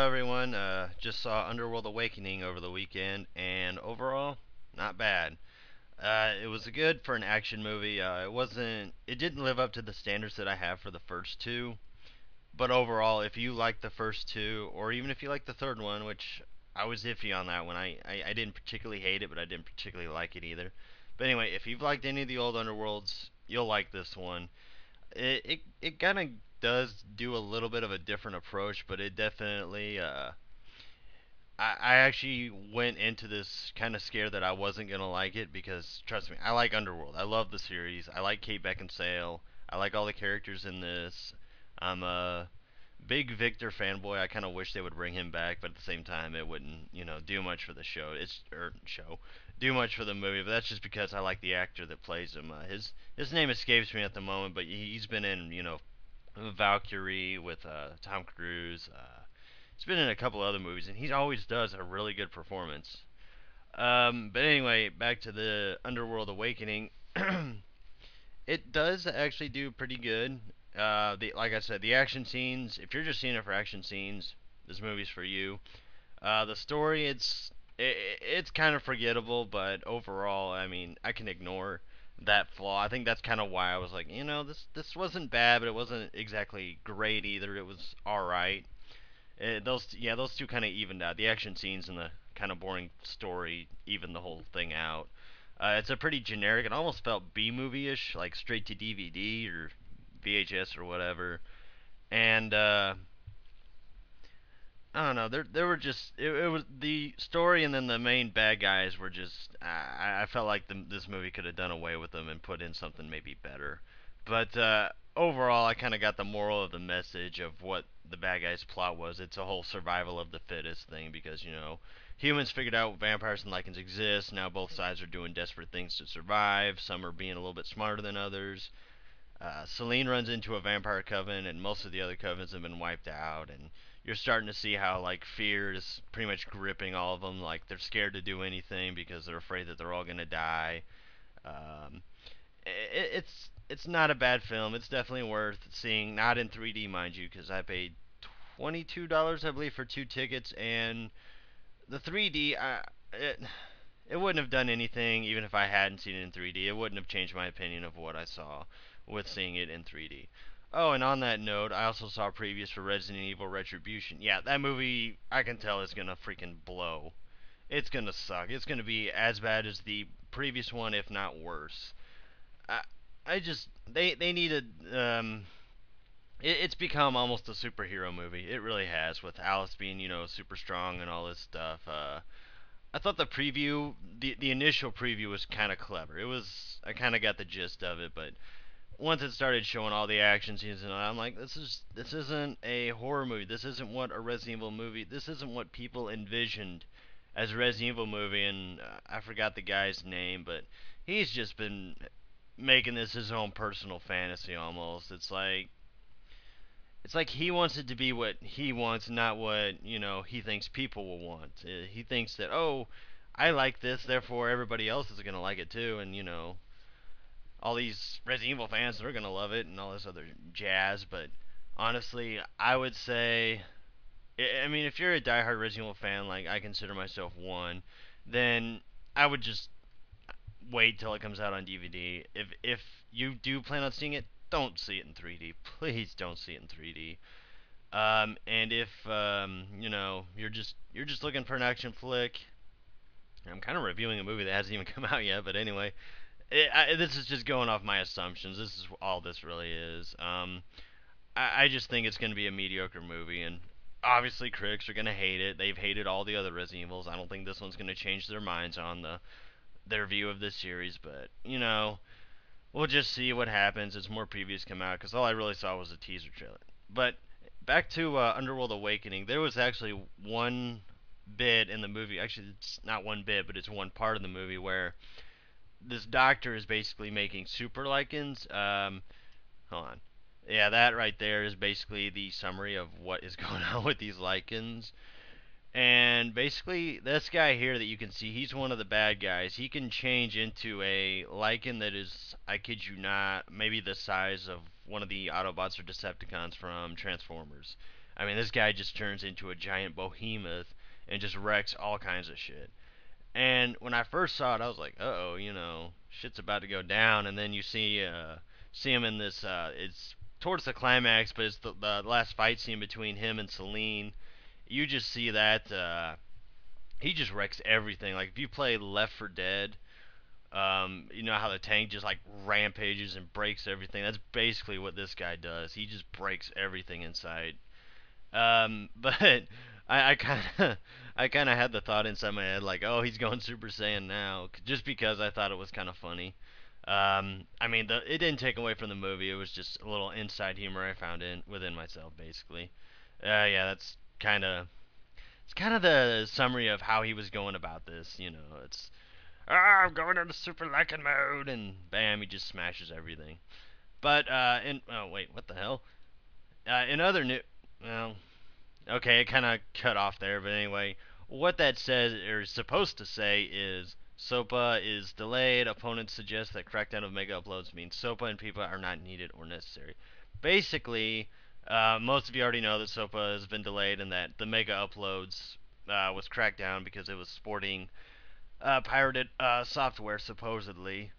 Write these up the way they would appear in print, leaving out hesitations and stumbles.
Hello everyone. Just saw Underworld Awakening over the weekend, and overall, not bad. It was good for an action movie. It didn't live up to the standards that I have for the first two, but overall, if you like the first two, or even if you like the third one, which I was iffy on that one, I didn't particularly hate it, but I didn't particularly like it either. But anyway, if you've liked any of the old Underworlds, you'll like this one. It kind of does do a little bit of a different approach, but it definitely I actually went into this kind of scared that I wasn't gonna like it because trust me, I like Underworld. I love the series. I like Kate Beckinsale. I like all the characters in this. I'm a big Victor fanboy. I kind of wish they would bring him back, but at the same time, it wouldn't, do much for the show. Do much for the movie. But that's just because I like the actor that plays him. His name escapes me at the moment, but he's been in, Valkyrie with Tom Cruise. He's been in a couple other movies, and he always does a really good performance. But anyway, back to the Underworld Awakening. It does actually do pretty good. Like I said, the action scenes. If you're just seeing it for action scenes, this movie's for you. The story, it's kind of forgettable, but overall, I mean, I can ignore that flaw. I think that's kind of why I was like, this wasn't bad, but it wasn't exactly great either. It was all right. Those two kind of evened out. The action scenes and the kind of boring story evened the whole thing out. It's a pretty generic. It almost felt B movie-ish, like straight to DVD or VHS or whatever. And I don't know. There were just it was the story, and then the main bad guys were just. I felt like this movie could have done away with them and put in something maybe better. But overall, I kind of got the moral of the message of what the bad guys' plot was. It's a whole survival of the fittest thing because humans figured out vampires and lichens exist. Now both sides are doing desperate things to survive. Some are being a little bit smarter than others. Selene runs into a vampire coven, and most of the other covens have been wiped out. And you're starting to see how like fear is pretty much gripping all of them. Like they're scared to do anything because they're afraid that they're all gonna die. Um, it's not a bad film. It's definitely worth seeing. Not in 3D, mind you, because I paid $22, I believe, for two tickets, and the 3D, it wouldn't have done anything even if I hadn't seen it in 3D. It wouldn't have changed my opinion of what I saw with seeing it in 3D. Oh, and on that note, I also saw previews for Resident Evil Retribution. Yeah, that movie, I can tell is gonna freaking blow. It's gonna suck. It's gonna be as bad as the previous one, if not worse. I, I just they needed it's become almost a superhero movie. It really has, with Alice being super strong and all this stuff. I thought the initial preview was kind of clever. I kind of got the gist of it, but once it started showing all the action scenes and all, I'm like, this isn't a horror movie. This isn't what a Resident Evil movie. This isn't what people envisioned as a Resident Evil movie. And I forgot the guy's name, but he's just been making this his own personal fantasy almost. It's like he wants it to be what he wants, not what he thinks people will want. He thinks that, oh, I like this, therefore everybody else is gonna like it too, and all these Resident Evil fans they're gonna love it and all this other jazz. But honestly, I would say, I mean, if you're a diehard Resident Evil fan, like I consider myself one, then I would just wait till it comes out on DVD. If you do plan on seeing it, don't see it in 3D. Please don't see it in 3D. And if you're just looking for an action flick, I'm kind of reviewing a movie that hasn't even come out yet. But anyway, this is just going off my assumptions. This is all this really is. I just think it's going to be a mediocre movie, and obviously critics are going to hate it. They've hated all the other Resident Evils. I don't think this one's going to change their minds on their view of this series, but we'll just see what happens as more previews come out. Because all I really saw was a teaser trailer. But back to Underworld Awakening, there was actually one bit in the movie. Actually, it's not one bit, but it's one part of the movie where this doctor is basically making super lichens. Hold on. Yeah, that right there is basically the summary of what is going on with these lichens. And basically, this guy here that you can see, he's one of the bad guys. He can change into a Lycan that is, I kid you not, maybe the size of one of the Autobots or Decepticons from Transformers. I mean, this guy just turns into a giant behemoth and just wrecks all kinds of shit. And when I first saw it, I was like, "Uh oh, shit's about to go down." And then you see him in this. It's towards the climax, but it's the last fight scene between him and Celine. You just see that he just wrecks everything. Like if you play Left 4 Dead, you know how the tank just like rampages and breaks everything. That's basically what this guy does. He just breaks everything in sight. But I kind of I kind of had the thought inside my head like, oh, he's going Super Saiyan now, just because I thought it was kind of funny. I mean, it didn't take away from the movie. It was just a little inside humor I found in within myself, basically. Yeah, it's kind of the summary of how he was going about this. It's I'm going into Super Lycan mode, and bam, he just smashes everything. But oh wait, what the hell? In other new, well, okay, it kind of cut off there, but anyway, what that says or is supposed to say is SOPA is delayed. Opponents suggest that crackdown of mega uploads means SOPA and PIPA are not needed or necessary. Basically, most of you already know that SOPA has been delayed and that the mega uploads was cracked down because it was sporting pirated software, supposedly.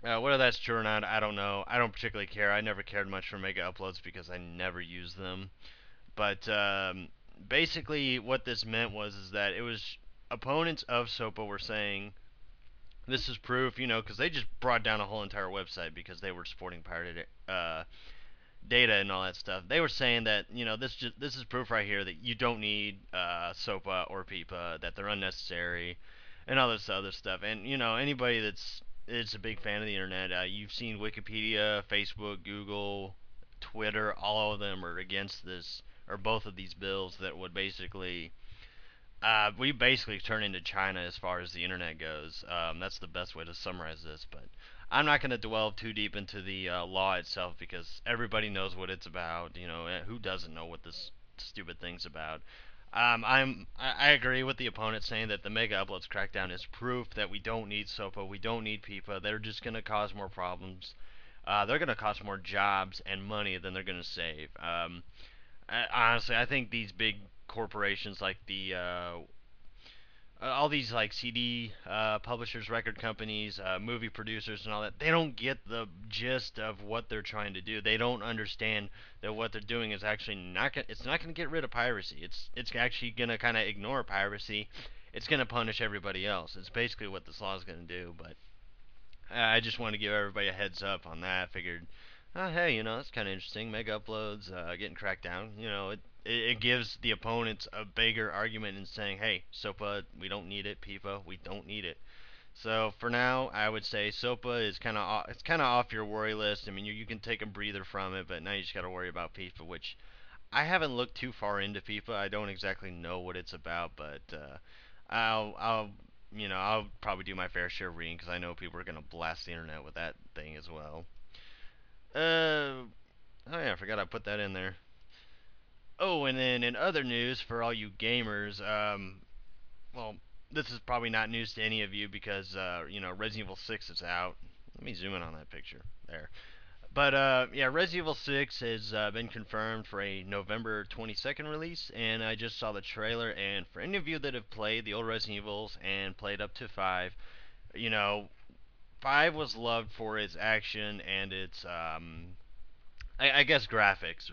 Whether that's true or not, I don't know. I don't particularly care. I never cared much for mega uploads because I never used them. But basically, what this meant was is that it was opponents of SOPA were saying this is proof, because they just brought down a whole entire website because they were supporting pirated data and all that stuff. They were saying that this is proof right here that you don't need SOPA or PIPA, that they're unnecessary, and all this other stuff. And anybody that's a big fan of the internet, you've seen Wikipedia, Facebook, Google, Twitter, all of them are against this or both of these bills that would basically we basically turn into China as far as the internet goes. That's the best way to summarize this, but I'm not going to dwell too deep into the law itself because everybody knows what it's about. Who doesn't know what this stupid thing's about? I agree with the opponent saying that the mega uploads crackdown is proof that we don't need SOPA, we don't need PIPA. They're just going to cause more problems. They're going to cost more jobs and money than they're going to save. Honestly, I think these big corporations like the all these like CD publishers, record companies, movie producers, and all that, they don't get the gist of what they're trying to do. They don't understand that what they're doing is actually not gonna, it's not going to get rid of piracy. It's actually going to kind of ignore piracy. It's going to punish everybody else. It's basically what this law is going to do. But I just want to give everybody a heads up on that. I figured, oh hey, that's kind of interesting. Mega uploads getting cracked down. It gives the opponents a bigger argument in saying, hey, SOPA, we don't need it. PIPA, we don't need it. So for now, I would say SOPA is kind of off your worry list. I mean, you can take a breather from it, but now you just got to worry about PIPA, which I haven't looked too far into PIPA. I don't exactly know what it's about, but I'll probably do my fair share of reading because I know people are gonna blast the internet with that thing as well. Oh yeah, I forgot I put that in there. Oh, and then in other news for all you gamers, well, this is probably not news to any of you because Resident Evil 6 is out. Let me zoom in on that picture there. But yeah, Resident Evil 6 has been confirmed for a November 22nd release, and I just saw the trailer. And for any of you that have played the old Resident Evils and played up to 5, you know, 5 was loved for its action and its I guess graphics,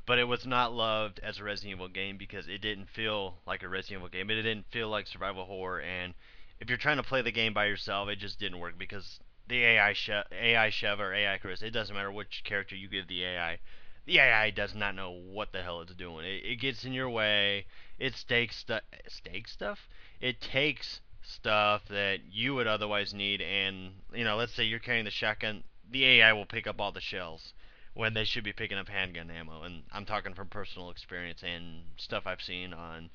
but it was not loved as a Resident Evil game because it didn't feel like a Resident Evil game. It didn't feel like survival horror, and if you're trying to play the game by yourself, it just didn't work because the AI Sheva or AI Chris, it doesn't matter which character you give the AI. The AI does not know what the hell it's doing. It gets in your way. It stakes stuff. It takes stuff that you would otherwise need, and let's say you're carrying the shotgun, the AI will pick up all the shells when they should be picking up handgun ammo. And I'm talking from personal experience and stuff I've seen on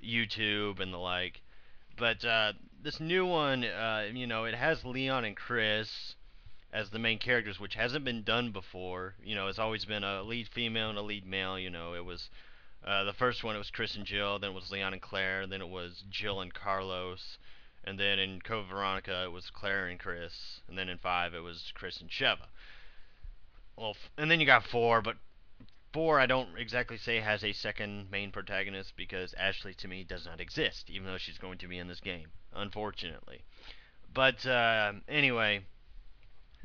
YouTube and the like. But this new one, it has Leon and Chris as the main characters, which hasn't been done before. It's always been a lead female and a lead male. It was the first one, it was Chris and Jill, then it was Leon and Claire, then it was Jill and Carlos, and then in Code Veronica it was Claire and Chris, and then in 5 it was Chris and Sheva. Well, and then you got 4, but 4, I don't exactly say has a second main protagonist because Ashley to me does not exist, even though she's going to be in this game, unfortunately. But anyway,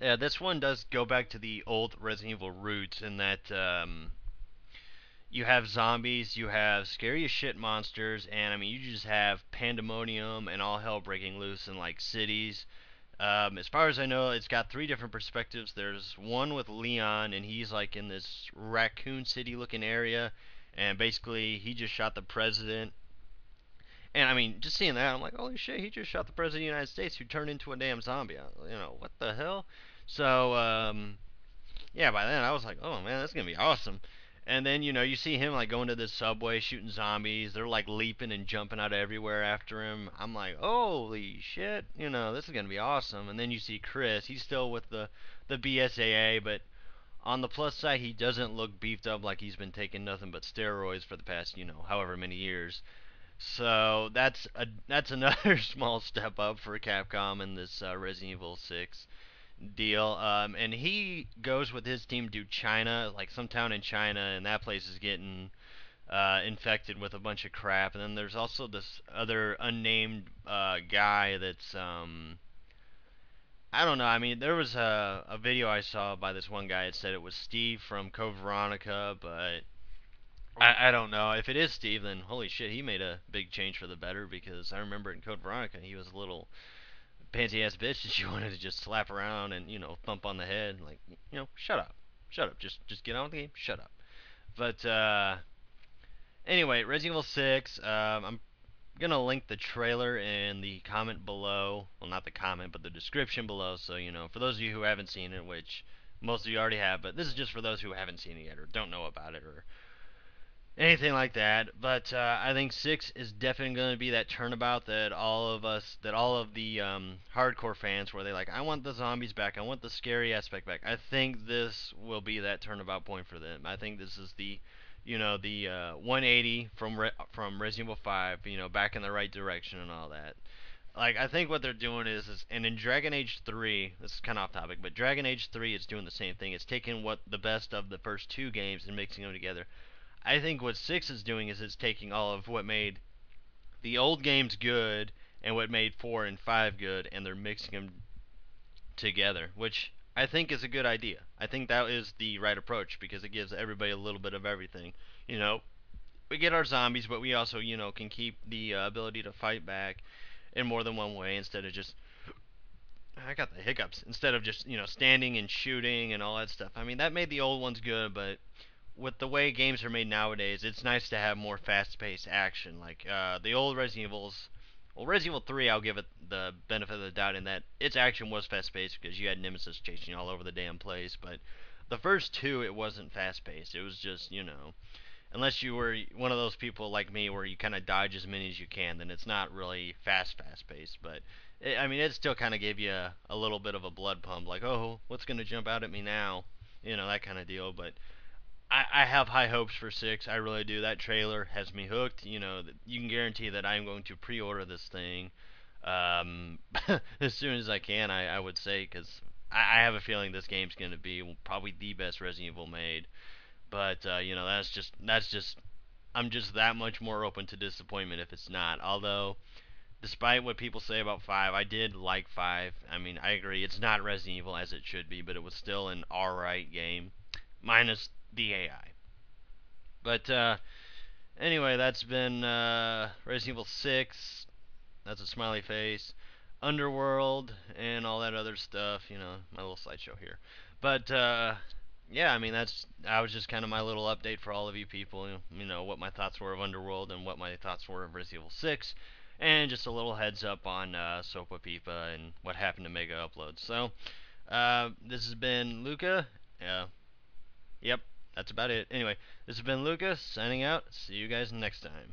yeah, this one does go back to the old Resident Evil roots in that you have zombies, you have scary as shit monsters, and I mean, you just have pandemonium and all hell breaking loose in like cities. As far as I know, it's got three different perspectives. There's one with Leon, and he's like in this raccoon city looking area, and basically he just shot the president. And I mean, just seeing that, I'm like, holy shit, he just shot the president of the United States who turned into a damn zombie. What the hell? So, yeah, by then I was like, oh man, that's gonna be awesome. And then you see him like going to this subway shooting zombies. They're like leaping and jumping out of everywhere after him. I'm like, holy shit, this is gonna be awesome. And then you see Chris. He's still with the BSAA, but on the plus side, he doesn't look beefed up like he's been taking nothing but steroids for the past however many years. So that's another small step up for Capcom in this Resident Evil 6 deal. And he goes with his team to China, like some town in China, and that place is getting infected with a bunch of crap. And then there's also this other unnamed guy that's I don't know. I mean, there was a video I saw by this one guy. It said it was Steve from Code Veronica, but I don't know. If it is Steve, then holy shit, he made a big change for the better because I remember in Code Veronica he was a little pansy ass bitch that you wanted to just slap around and thump on the head like shut up, shut up, just get on with the game, shut up. But anyway, Resident Evil 6. I'm gonna link the trailer in the comment below. Well, not the comment, but the description below. So for those of you who haven't seen it, which most of you already have, but this is just for those who haven't seen it yet or don't know about it or anything like that. But I think 6 is definitely going to be that turnabout that all of the hardcore fans, where they like, I want the zombies back, I want the scary aspect back. I think this will be that turnabout point for them. I think this is the 180 from Resident Evil 5, back in the right direction and all that. Like I think what they're doing is and in Dragon Age 3, this is kind of off topic, but Dragon Age 3 is doing the same thing. It's taking what the best of the first two games and mixing them together. I think what 6 is doing is it's taking all of what made the old games good and what made 4 and 5 good, and they're mixing them together, which I think is a good idea. I think that is the right approach because it gives everybody a little bit of everything. You know, we get our zombies, but we also, can keep the ability to fight back in more than one way instead of just I got the hiccups. Instead of just, standing and shooting and all that stuff. I mean, that made the old ones good, but with the way games are made nowadays, it's nice to have more fast-paced action. Like the old Resident Evils. Well, Resident Evil 3, I'll give it the benefit of the doubt in that its action was fast-paced because you had Nemesis chasing you all over the damn place. But the first two, it wasn't fast-paced. It was just, unless you were one of those people like me where you kind of dodge as many as you can, then it's not really fast-paced. But I mean, it still kind of gave you a little bit of a blood pump, like, oh, what's gonna jump out at me now, that kind of deal. But I have high hopes for 6. I really do. That trailer has me hooked. You can guarantee that I'm going to pre-order this thing as soon as I can. I would say because I have a feeling this game's going to be probably the best Resident Evil made. But that's just I'm just that much more open to disappointment if it's not. Although, despite what people say about 5, I did like 5. I mean, I agree it's not Resident Evil as it should be, but it was still an alright game, minus the AI. But anyway, that's been Resident Evil 6. That's a smiley face. Underworld and all that other stuff. My little slideshow here. But yeah, I mean that was just kind of my little update for all of you people. What my thoughts were of Underworld and what my thoughts were of Resident Evil 6, and just a little heads up on SOPA PIPA and what happened to Mega Uploads. So this has been Luca. Yep, that's about it. Anyway, this has been Lucas signing out. See you guys next time.